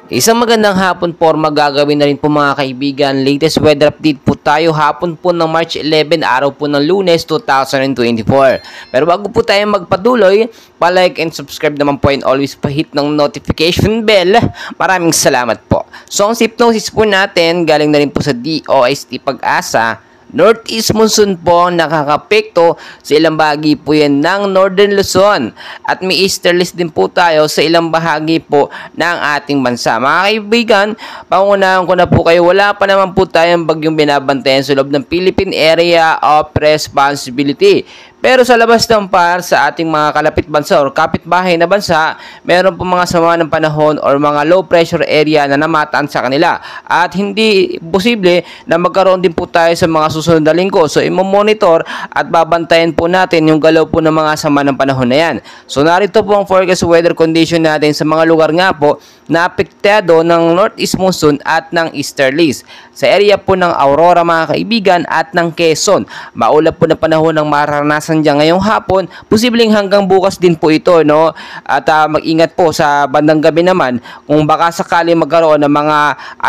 Isang magandang hapon po, magagawin na rin po mga kaibigan. Latest weather update po tayo hapon po ng March 11, araw po ng Lunes 2024. Pero bago po tayo magpatuloy, pa-like and subscribe naman po and always pa-hit ng notification bell. Maraming salamat po. So ang hypnosis po natin, galing na rin po sa DOST Pag-asa. Northeast monsoon po nakakapekto sa ilang bahagi po yan ng Northern Luzon at may easterlies din po tayo sa ilang bahagi po ng ating bansa. Mga kaibigan, pangunahan ko na po kayo, wala pa naman po tayong bagyong binabantayan sa loob ng Philippine Area of Responsibility. Pero sa labas ng PAR sa ating mga kalapit bansa o kapitbahay na bansa, meron po mga sama ng panahon o mga low pressure area na namataan sa kanila. At hindi posible na magkaroon din po tayo sa mga susunod na linggo. So imomonitor at babantayan po natin yung galaw po ng mga sama ng panahon na yan. So narito po ang forecast weather condition natin sa mga lugar nga po na apektado ng northeast monsoon at ng easterlies. Sa area po ng Aurora mga kaibigan at ng Quezon, maulap po na panahon ng mararanasan dyan ngayong hapon, posibleng hanggang bukas din po ito, no? At mag-ingat po sa bandang gabi naman kung baka sakali magkaroon ng mga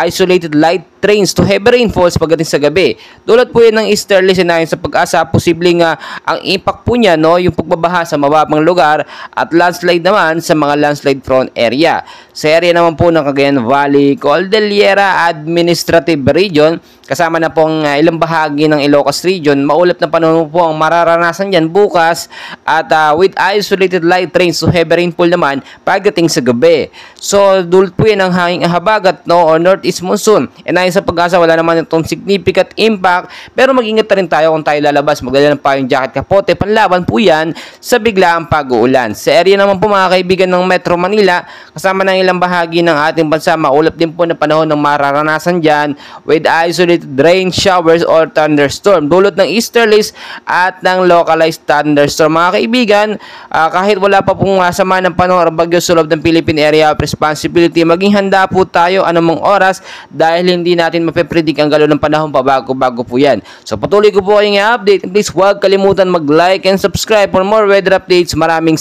isolated light trains to heavy rainfalls pagdating sa gabi. Tulad po yan ng easterlies na sa Pag-asa, posibleng ang impact po niya, no, yung pagbabaha sa mababang lugar at landslide naman sa mga landslide prone area. Sa area naman po ng Cagayan Valley, Cordillera Administrative Region, kasama na po ang ilang bahagi ng Ilocos Region, maulap na panahon po ang mararanasan dyan bukas at with isolated light rains to heavy rainfall naman pagdating sa gabi. So, dulot po yan ang hanging habagat, no, o northeast monsoon. And sa Pag-asa, wala naman itong significant impact, pero mag-ingat na rin tayo kung tayo lalabas. Magdala ng payong jacket, kapote, panlaban po yan sa biglaang pag-uulan. Sa area naman po mga kaibigan ng Metro Manila, kasama ng ilang bahagi ng ating bansa, maulap din po na panahon ng mararanasan dyan with isolated rain showers or thunderstorm, dulot ng easterlies at ng localized thunderstorm. Mga kaibigan, kahit wala pa pong sama ng panahon o bagyo sa loob ng Philippine Area of Responsibility, maging handa po tayo anumang oras dahil hindi natin mapipredict ang galaw ng panahon pa bago po yan. So patuloy ko po kayong i-update. Please huwag kalimutan mag-like and subscribe for more weather updates. Maraming